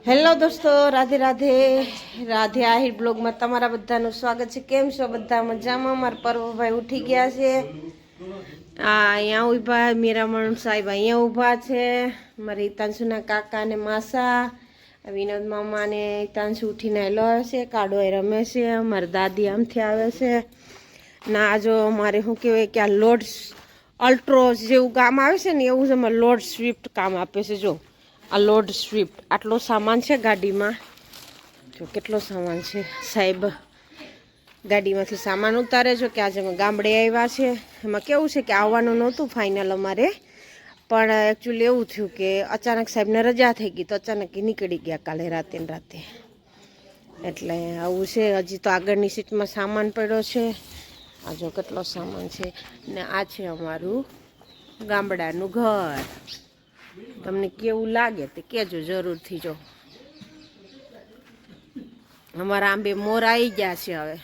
Hello દોસ્તો, રાધે રાધે રાધે આહિર બ્લોગમાં તમારા બધાનું સ્વાગત છે। કેમ છો બધા? મજામાં? મારા પર્વભાઈ ઉઠી ગયા છે। અહીંયા ઊભા મીરામણ સાહેબ અહીંયા ઊભા છે। મારી હિતાંશુના કાકા ને માસા, વિનોદ મામા ને હિતાંશુ ઉઠીને હેલો આવે છે, કાડો એ રમે છે। મારી દાદી આમથી આવે છે ના જો મારે શું કહેવાય કે આ લોડ અલ્ટ્રો જેવું કામ આવે છે ને એવું જ અમારે લોડ સ્વિફ્ટ કામ આપે છે। જો આ લોડ સ્વિફ્ટ આટલો સામાન છે ગાડીમાં, જો કેટલો સામાન છે। સાહેબ ગાડીમાંથી સામાન ઉતારે છે કે આજે અમે ગામડે આવ્યા છે। એમાં કેવું છે કે આવવાનું નહોતું ફાઇનલ અમારે, પણ એકચ્યુઅલી એવું થયું કે અચાનક સાહેબને રજા થઈ ગઈ તો અચાનક નીકળી ગયા કાલે રાતે ને રાતે, એટલે આવું છે। હજી તો આગળની સીટમાં સામાન પડ્યો છે। આ જો કેટલો સામાન છે ને આ છે અમારું ગામડાનું ઘર। તમને કેવું લાગે તે કહેજો જરૂરથી। જો અમારા આંબે મોર આવી ગયા છે। હવે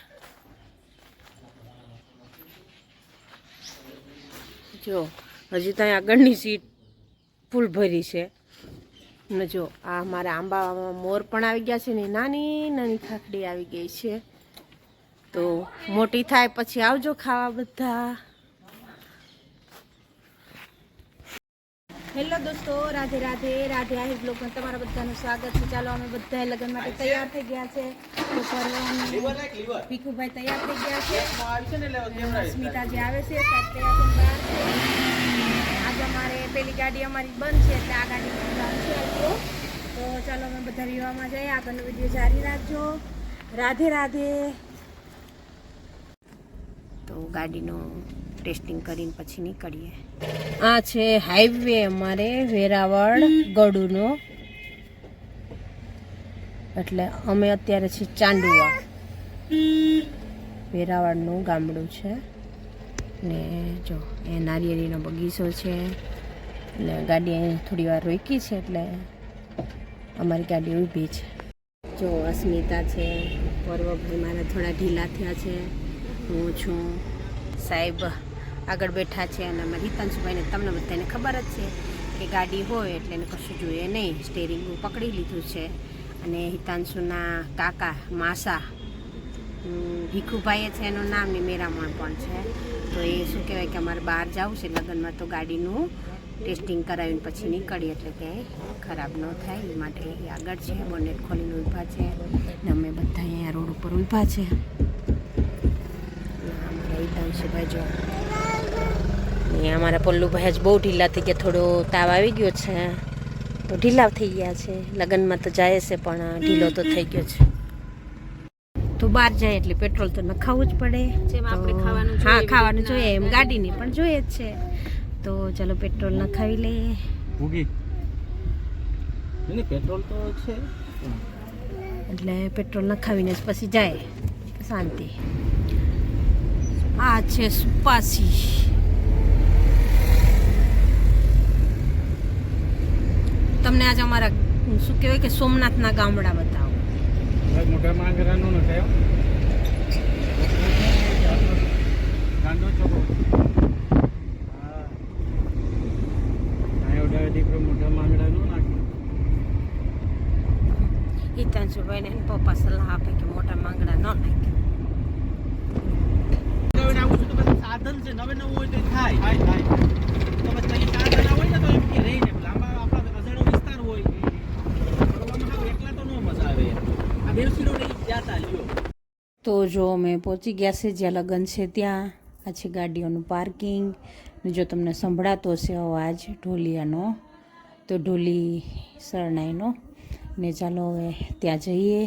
જો હજી ત્યાં આગળની સીટ ફૂલ ભરી છે ને જો આ અમારા આંબામાં મોર પણ આવી ગયા છે ને નાની નાની ખાખડી આવી ગઈ છે। તો મોટી થાય પછી આવજો ખાવા બધા। હેલો દોસ્તો, રાધે રાધે રાધે આહિર બ્લોગમાં તમારા બધાનું સ્વાગત છે। ચાલો અમે બધા લગ્ન માટે તૈયાર થઈ ગયા છે। તો ભીખુભાઈ તૈયાર થઈ ગયા છે, સ્મિતા જે આવે છે સાહેબ તૈયાર થઈને બહાર છે। આજે અમારે પેલી ગાડી અમારી બંધ છે એટલે આ ગાડી છે। તો ચાલો અમે બધા વિવાહમાં જઈએ, આગળનો વિડીયો જારી રાખજો। રાધે રાધે। તો ગાડીનું ટેસ્ટિંગ કરીને પછી નીકળીએ। આ છે હાઈવે અમારે વેરાવળ ગડુનો, એટલે અમે અત્યારે છે ચાંદુવા, વેરાવળનું ગામડું છે ને જો એ નારિયેળીનો બગીચો છે એટલે ગાડી અહીં થોડી વાર રોકી છે એટલે અમારી ગાડી ઊભી છે। જો અસ્મિતા છે, પર્વભાઈ મારા થોડા ઢીલા થયા છે, હું છું, સાહેબ આગળ બેઠા છે અને અમારી હિતાંશુભાઈને તમને બધાને ખબર જ છે કે ગાડી હોય એટલે એને કશું જોઈએ નહીં, સ્ટેરિંગ પકડી લીધું છે। અને હિતાંશુના કાકા માસા ભીખુભાઈ છે એનું નામ ને મેરામણ પણ છે। તો એ શું કહેવાય કે અમારે બહાર જવું છે લગ્નમાં, તો ગાડીનું ટેસ્ટિંગ કરાવીને પછી નીકળીએ એટલે ક્યાંય ખરાબ ન થાય એ માટે આગળ છે, બોનેટ ખોલીને ઊભા છે ને અમે બધા અહીંયા રોડ ઉપર ઊભા છે। હિતાંશુભાઈ જો અહીંયા અમારા પલ્લુભાઈ જ બહુ ઢીલા થઈ ગયા, થોડો તાવ આવી ગયો છે તો ઢીલા થઈ ગયા છે। લગ્નમાં તો જાય છે પણ ઢીલો તો થઈ ગયો છે। તો બહાર જાય એટલે પેટ્રોલ તો નખાવવું જ પડે, જેમ આપણે ખાવાનું હા ખાવાનું જોઈએ એમ ગાડીની પણ જોઈએ જ છે। તો ચાલો પેટ્રોલ નખાવી લઈએ। પેટ્રોલ તો છે એટલે પેટ્રોલ નખાવીને જ પછી જાય શાંતિ। આ છે સુપાસી, તમને આજે અમારા શું કહેવાય કે સોમનાથના ગામડા બતાવો। મોટા માંગરાનો ન થયો ગાંડો છોકરો હા આયો દીકરો મોટા માંગરાનો નાખ્યો। હિતાંશુભાઈને પપ્પા સલાહ આપે કે મોટા માંગડા ન નાખે। સાધન છે નવે નવું હોય તો થાય થાય તો પછી સાધન હોય ને તો એમ કે રહીને લાંબા આપણા અજાણો વિસ્તાર હોય એકલા તો ન મજા આવે। આ દેવસીનો નહીં જાતા લ્યો। તો જો અમે પહોંચી ગયા છે જ્યાં લગ્ન છે ત્યાં। આ છે ગાડીઓનું પાર્કિંગ ને જો તમને સંભળાતો હશે અવાજ ઢોલિયાનો, તો ઢોલી શરણાઈનો ને ચાલો હવે ત્યાં જઈએ।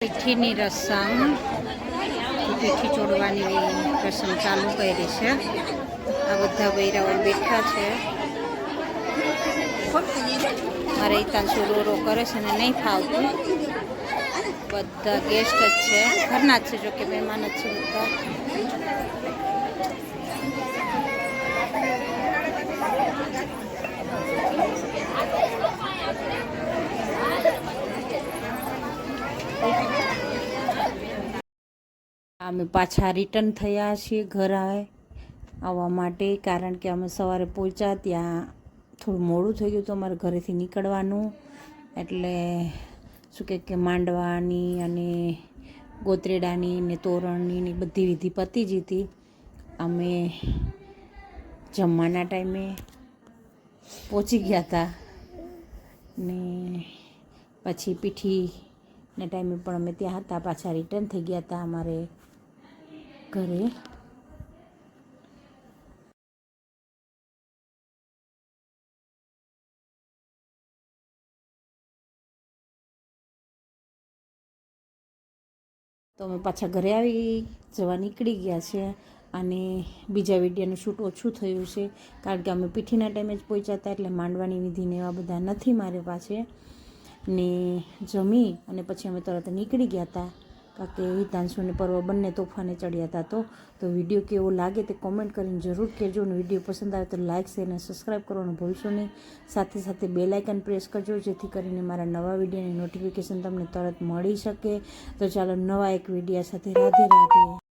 પીઠીની રસમ, પીઠી ચોડવાની રસમ ચાલુ કરી છે. આ બધા બૈરાઓ બેઠા છે. મારે ત્યાં સુરોરો કરે છે ને નહીં ફાવતું. બધા ગેસ્ટ જ છે, ઘરના જ છે, જોકે મહેમાન જ છે બધા. અમે પાછા રિટર્ન થયા છીએ ઘર આવવા માટે, કારણ કે અમે સવારે પહોંચ્યા ત્યાં થોડું મોડું થઈ ગયું હતું અમારે ઘરેથી નીકળવાનું. એટલે શું કે માંડવાની અને ગોતરેડાની ને તોરણની ને બધી વિધિ પતી જ હતી. અમે જમવાના ટાઈમે પહોંચી ગયા હતા ને પછી પીઠીના ટાઈમે પણ અમે ત્યાં હતા. પાછા રિટર્ન થઈ ગયા હતા અમારે ઘરે. તો અમે પાછા ઘરે આવી જવા નીકળી ગયા છે. અને બીજા વિડીયોનું શૂટ ઓછું થયું છે, કારણ કે અમે પીઠીના ટાઈમે જ પહોંચ્યા હતા, એટલે માંડવાની વિધિને એવા બધા નથી મારી પાસે. ને જમી અને પછી અમે તરત નીકળી ગયા હતા, કારણ કે હિતાંશુ અને પર્વ બંને તોફાને ચડ્યા હતા. તો વિડીયો કેવો લાગે તે કોમેન્ટ કરીને જરૂર કહેજો. અને વિડીયો પસંદ આવે તો લાઇક, શેર અને સબસ્ક્રાઈબ કરવાનું ભૂલશો નહીં. સાથે સાથે બેલ આઇકન પ્રેસ કરજો, જેથી કરીને મારા નવા વિડીયોની નોટિફિકેશન તમને તરત મળી શકે. તો ચાલો નવા એક વિડીયો સાથે રાધે રાધે.